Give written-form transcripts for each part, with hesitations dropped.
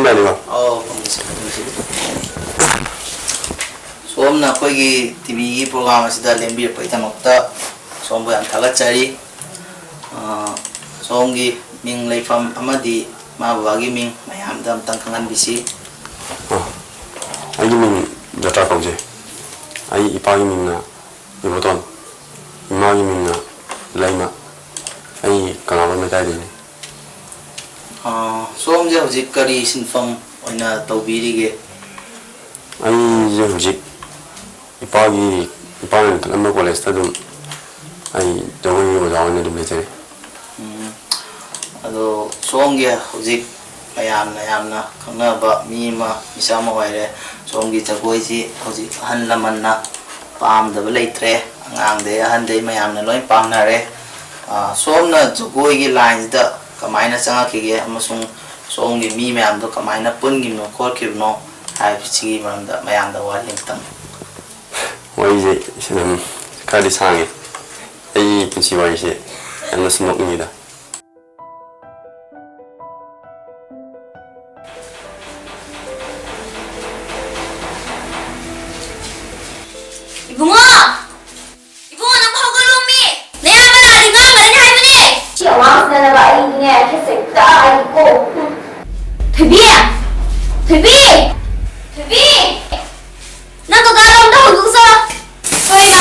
ꯐꯝꯕ ꯁꯣꯝꯅ ꯑꯩꯈꯣꯏꯒꯤ ꯇꯤꯚꯤꯒꯤ ꯄ꯭ꯔꯣꯒ꯭ꯔꯥꯝ ꯑꯁꯤꯗ ꯂꯦꯡꯕꯤꯔꯛꯄꯒꯤꯗꯃꯛꯇ ꯁꯣꯝꯕꯨ ꯌꯥꯝ ꯊꯥꯒꯠꯆꯔꯤ ꯁꯣꯝꯒꯤ ꯃꯤꯡ ꯂꯩꯐꯝ ꯑꯃꯗꯤ ꯃꯥ ꯕꯕꯥꯒꯤ ꯃꯤꯡ ꯃꯌꯥꯝꯗ ꯑꯝꯇꯪ ꯈꯪꯍꯟꯕꯤꯁꯤ ꯑꯩꯒꯤ ꯃꯤꯡ ꯖꯇ꯭ꯔꯥ ꯀꯧꯖꯩ ꯑꯩ ꯏꯄꯥꯒꯤ ꯃꯤꯡꯅ ꯏꯕꯣꯇꯣꯟ ꯏꯃꯥꯒꯤ ꯃꯤꯡꯅ ꯂꯩꯃ ꯑꯩ ꯀꯪꯂꯥꯕ ꯃꯩꯇꯩꯗꯒꯤꯅꯤ ꯁꯣꯝꯁꯦ ꯍꯧꯖꯤꯛ ꯀꯔꯤ ꯁꯤꯟꯐꯝ ꯑꯣꯏꯅ ꯇꯧꯕꯤꯔꯤꯒꯦ ꯑꯩꯁꯦ ꯍꯧꯖꯤꯛ ꯏꯄꯥꯅ ꯂꯤꯡꯈꯠꯂꯝꯕ ꯀꯣꯂꯦꯖꯇ ꯑꯗꯨꯝ ꯑꯩ ꯖꯒꯣꯏꯒꯤ ꯑꯣꯖꯥ ꯑꯣꯏꯅ ꯑꯗꯨꯝ ꯂꯩꯖꯔꯤ ꯑꯗꯣ ꯁꯣꯝꯒꯤ ꯍꯧꯖꯤꯛ ꯃꯌꯥꯝꯅ ꯌꯥꯝꯅ ꯈꯪꯅꯕ ꯃꯤ ꯑꯃ ꯃꯤꯁꯛ ꯑꯃ ꯑꯣꯏꯔꯦ ꯁꯣꯝꯒꯤ ꯖꯒꯣꯏꯁꯤ ꯍꯧꯖꯤꯛ ꯑꯍꯜ ꯂꯃꯟꯅ ꯄꯥꯝꯗꯕ ꯂꯩꯇ꯭ꯔꯦ ꯑꯉꯥꯡꯗꯩ ꯑꯍꯟꯗꯩ ꯃꯌꯥꯝꯅ ꯂꯣꯏ ꯄꯥꯝꯅꯔꯦ ꯁꯣꯝꯅ ꯖꯒꯣꯏꯒꯤ ꯂꯥꯏꯟꯁꯤꯗ ꯀꯃꯥꯏꯅ ꯆꯪꯉꯛꯈꯤꯒꯦ ꯑꯃꯁꯨꯡ ꯁꯣꯝꯒꯤ ꯃꯤ ꯃꯌꯥꯝꯗꯣ ꯀꯃꯥꯏꯅ ꯄꯨꯟꯈꯤꯕꯅꯣ ꯈꯣꯠꯈꯤꯕꯅꯣ ꯍꯥꯏꯕꯁꯤꯒꯤ ꯃꯔꯝꯗ ꯃꯌꯥꯝꯗ ꯋꯥꯔꯤ ꯑꯃꯇꯪ ꯋꯥꯔꯤꯁꯦ ꯑꯗꯨꯝ ꯈꯔꯗꯤ ꯁꯥꯡꯉꯦ ꯑꯩꯒꯤ ꯄꯨꯟꯁꯤ ꯋꯥꯔꯤꯁꯦ ꯌꯥꯝꯅ ꯁꯨꯝ ꯅꯣꯛꯅꯤꯡꯉꯤꯗ 이붕어! 이붕어 너 허글로미! 내 아들 아니가 많이 할머니! 왕스나가 아이네 캐릭터 아이고 데뷔야! 데뷔! 데뷔! 나도 나온다고 누구서? 소희야!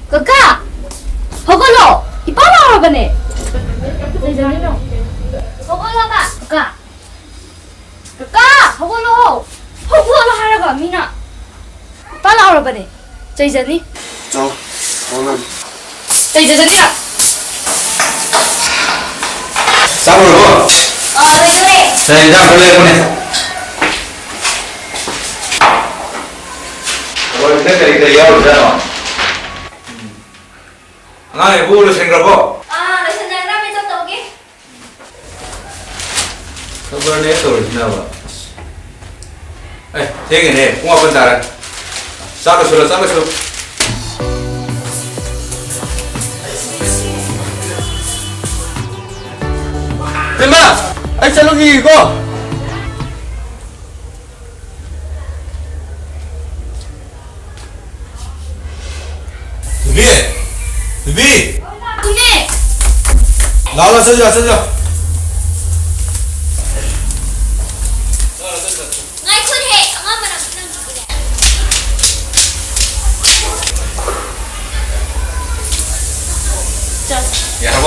그까! 허글로! 이빨로 하라가네! 허글로 가! 그까! 허글로! 허구하러 하라가 미나! 빨리 알아봐네. 저이자니? 오늘 저이자니라. 싸우러. 그래. 자 이제 걸레 보내. 뭘 때까지 야오잖아. 나의 뭐를 생각하고? 나 생각하면 좀 더게. 그거는 또 지나봐. 되겠네. 공화번 따라. 싸가서라. 마! 아이 짤롱이 이거! 누비! 누비! 나와 써줘! 나이 콘해! 엄마랑 그냥 야, 뭐?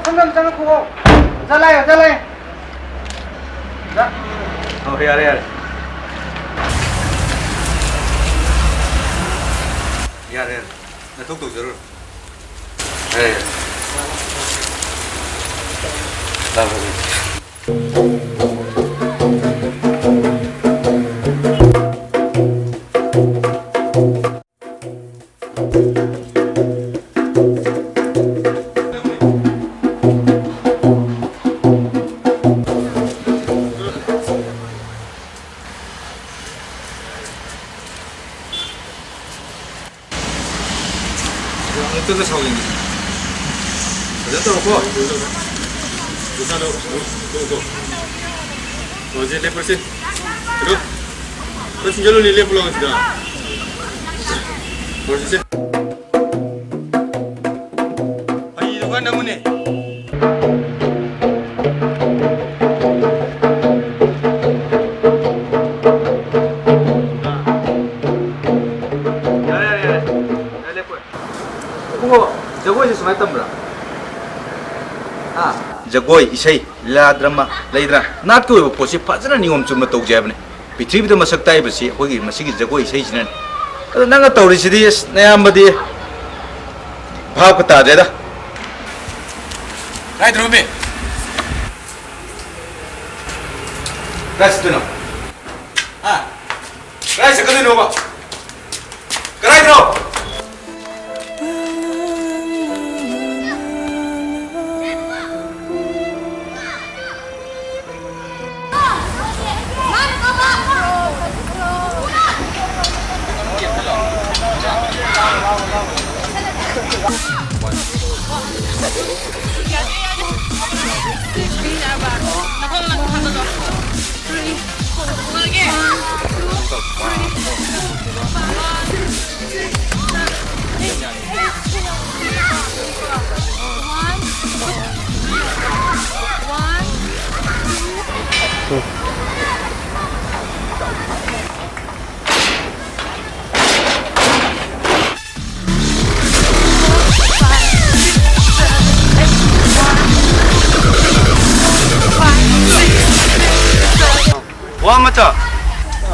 선배 짜놓고 잘라요. 자. 야래. 나 독독 저를. 예. 나 뜯어 차고 있는 어제 고 우산으로 어제 레퍼시 그리고 그래서 열로 릴레 불러가지다 뭐지 아니 누가 나무네 जगोई सुमाय तमरा जगोई इसै लीला ड्रामा लेद्रा नाट को पोसी फजना नियम चुम तौजेबने पृथ्वी द मसक ताइबसी होगी मसिगी जगोई इसै जिन अद नंग तौरिसिदि नयामबदि भाव का तादेदा राइट रूबे राइट नो राइट कदि नोबा कराइट नो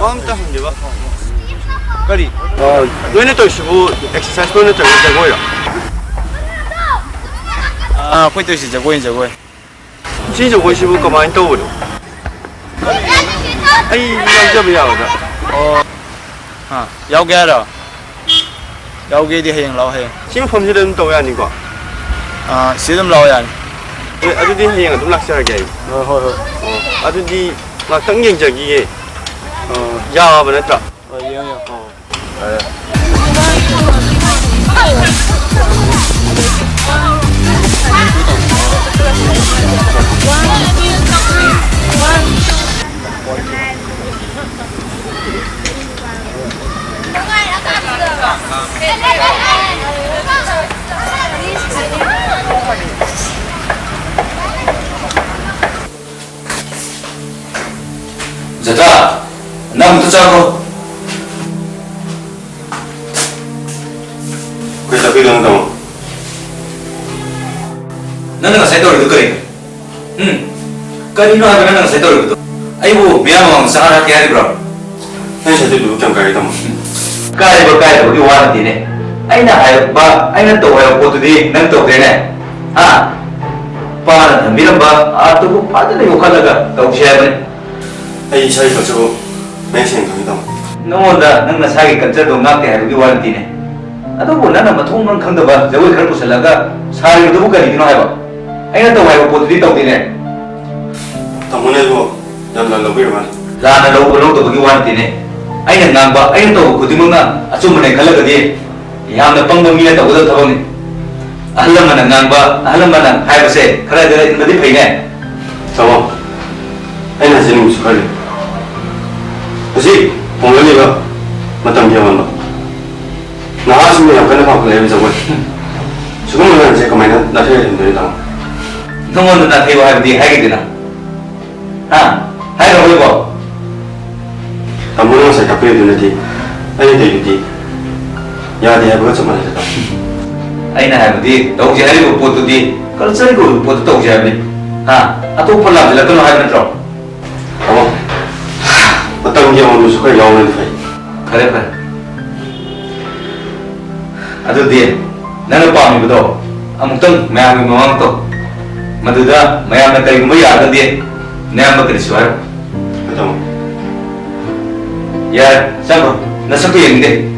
Wamta hindi ba? Kali. Doon ito sibu exercise ko na tayo Jagoi. Kung ito si Jagoi. Si Jagoi sibu kamain to ulo. Ay, nagsabi ako da. Yaw kaya daw? Yaw kaya di hayang lao hayang. Sino family to yan ko? Sidam lao yan. Ado di hayang adum laksyarage. Hoy. Ado di ngakang yengjagiye. Ya ba nata? Yang. Zata, nam tu cago. Kau tapi dong kamu. Nana saya tahu itu kering. Kali ini apa nana saya tahu itu. Ayo, biar mau sahara kaya bro. Saya jadi dulu jam kaya kamu. Kaya bagi warna ini. Aina tahu ayo foto di, nang tahu kene. Paona, bilang atau aku pada nih ukal laga, tahu siapa nih? Ay saya kerja mesin kami kamu. Nonda, nang nasagi kerja dong ngak kaya bagi warna ini. Atau pun nana matung nang kang daba, jauh kerja pusat laga, sehari itu bukan itu ayo. Aina tahu ayo foto di tahu kene. Tamunya itu yang lalu berman. Lana lo to bagi warna ini. Aina ngamba, aina tahu kutimuna, acum mana kalau kadi, yang na panggung ini tahu dah tahu nih. Ahlam mana ngamba, ahlam mana hai bese, kerana dia ini di pihnya. Sama. Ay nasi ni musuh kali. Kasi pungli ni ba matang dia mana. Nahas ni yang kena pakai lebih jauh. Semua orang saya kemana dah saya hendak tahu. Nunggu nak tahu hai di hai kita na. Hai orang apa? Tamu orang saya kapal itu nanti. Ay dia itu. Ya dia buat sama saja. Aina hai di, tahu je hari ko foto di, kalau cari ko foto tahu je hari. Atau pernah bila kalau hai mana tahu. Kamu. Matang dia orang musuh kaya orang itu. Kare. Aduh dia, nana pahami betul. Amutang mayam memang tu. Maduda mayam nak kali kembali ada dia. Naya makan suara. Betul. Ya, siapa? Nasa tu yang dia.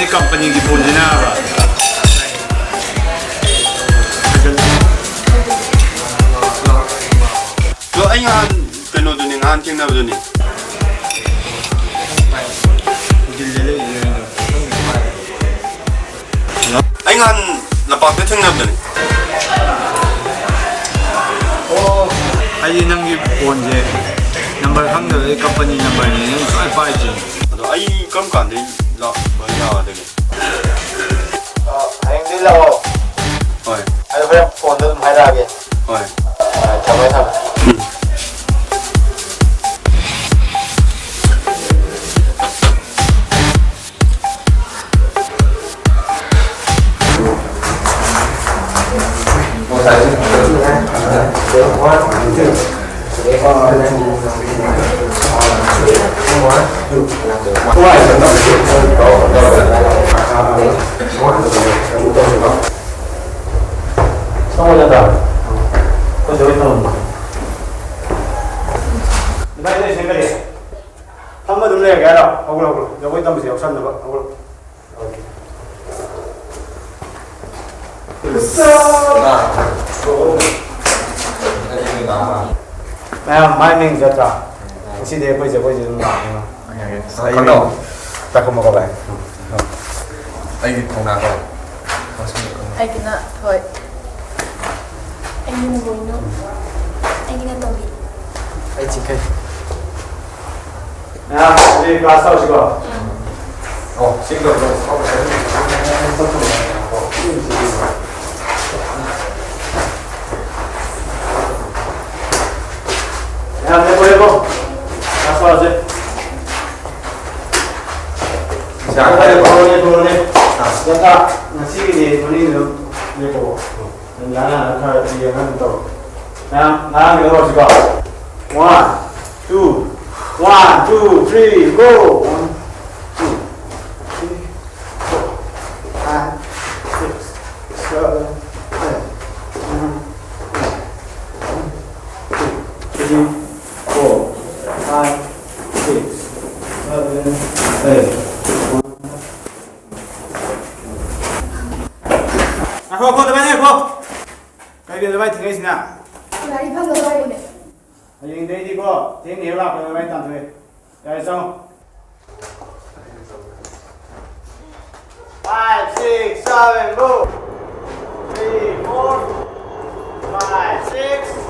Company di pun dinaba. So ay nga kano doon yung hunting na doon eh. Ay nga napagdating na doon eh. Ay nang ipon je. Number hang na company number ni yung ay pa je. Ay kam kan de la ba ya de. Anh đi lâu. Oi. Anh phải phone được hai ra kìa. Oi. Chào mấy thằng. 성공했다. 그건 저기 있다. 이제 생각해. 한번 눌러야 게 아니라 억울하고 여기 있다면서 역산 넣어. 억울. Ma'am, my name is Jatra. Xin để bây giờ đúng không? Anh đâu? Ta không có bài. Anh không nào không? Anh kena thôi. Anh kena bunuh. Anh kena tobi. Anh chỉ cây. Nào, đi class sau chứ có. Ồ, xin được rồi. Nào, để quay không? Class sau rồi. 자, 빨리 돌아오네. 됐다. 시기지 돌리는 이거. 나는 아까 얘기한 또. 나랑 이거 지금. 1, 2, 1, 2, 3, go. 1, 2, 3, 4, 5, 6, 7, 8, 9, 10, 4, 5, 6, 7, 8. Cô tụi bay nha cô. Cái điều tụi bay thì cái gì nào? Lại phân được rồi này. Nhìn đây đi cô, tiếng nhiều lắm tụi bay tạm thời. Rồi xong. 5, 6, 7, go. 3, 4, 5, 6.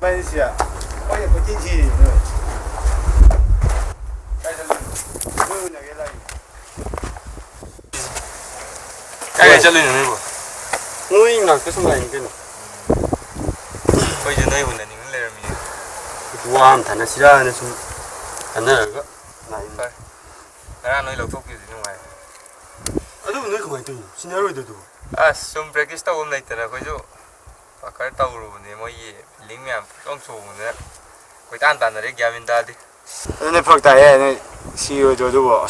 Malaysia. Oh ya, kucing sini. Cái chân lên này bố. Nuôi nào cái sông này cái nào. Bây giờ nơi mình là những lời mình. Wow, thằng nó xira nó sung. Thằng nó là cái này. Phải. Nó nói lộc thuốc gì ngoài. Ở đâu nơi không ai tôi, xin nhớ rồi tôi. À, some practice tao hôm nay tao nói cho. Và cái tao rồi này mới lính mẹ trong số này. Quay tan tan rồi kia mình ta đi. Này phật tài này CEO cho tôi.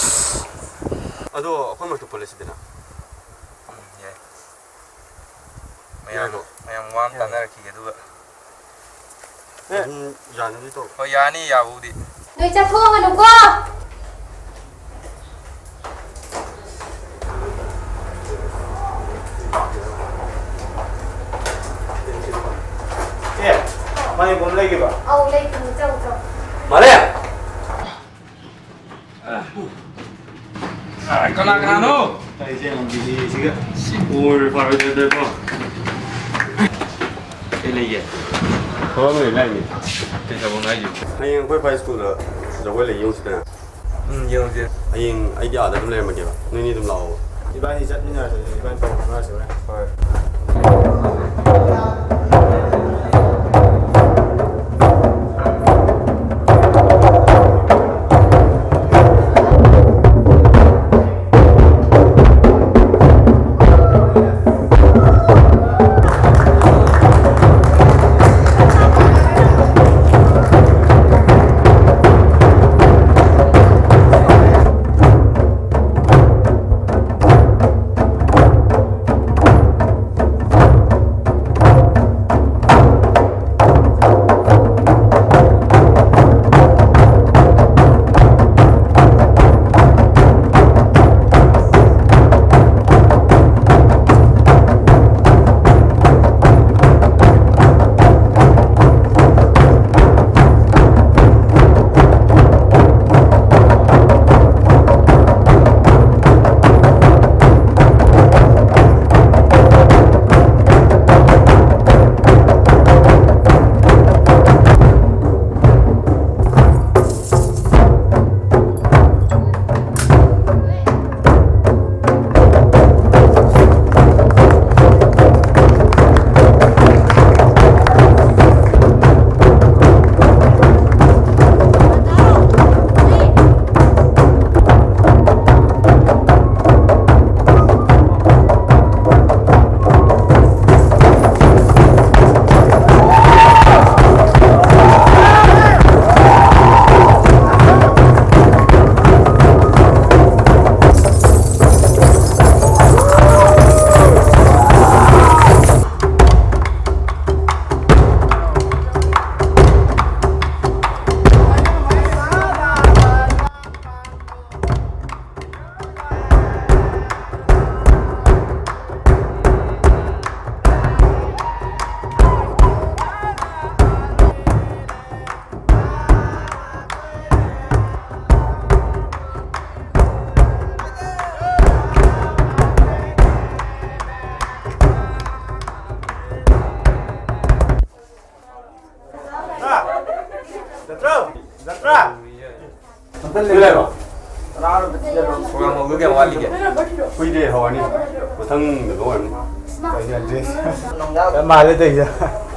Ở đâu không mà tôi police đi nào. Mayam wam tanara ki gedu. Yani đi tôi. Oh yani ya budi. Người cha thương mà đúng cô. 예. 많이 봄 레기 봐. Lấy cùng châu châu. 말해. Ah, kana kana no. 이제 lambi 지금 올 바로 되고 일리게 그거는 일라니 대사본 나이지 하잉 콜파이 스쿨 저걸 이용시다 영재 하잉 아이디어다 좀 내면 게 너희 좀 나오 이반이 짠이냐서 이반 또 하나씩 그래. 그래요. 그냥 뭐 그게 완리게 그이래 하와니 보통 그거 아니 말해 돼 이제.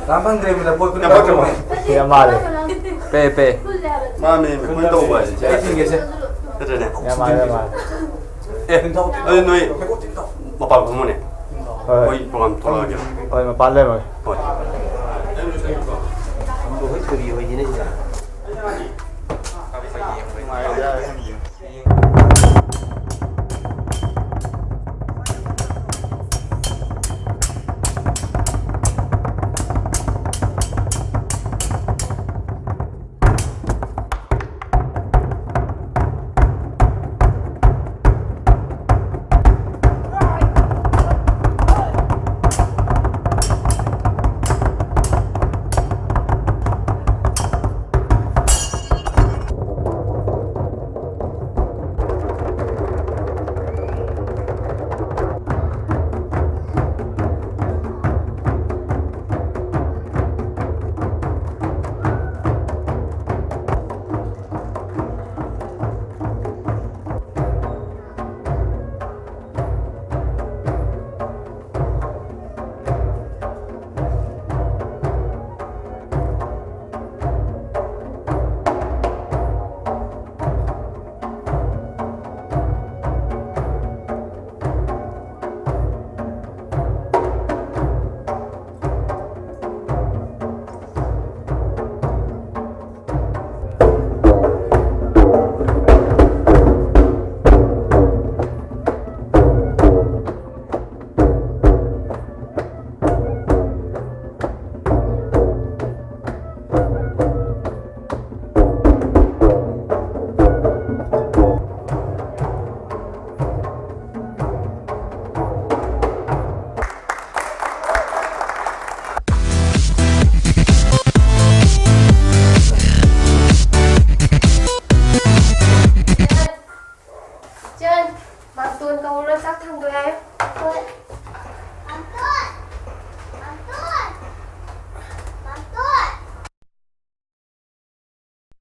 남방 드립니다 뭐 그냥 밖에 와 그냥 말해. 빼빼 마음에 꿀도 봐야지 에이팅 계세 그러네 그냥 말해. 너희 뭐 봐, 부모네. 거의 보람 돌아가죠. 어, 빨래 뭐. 어.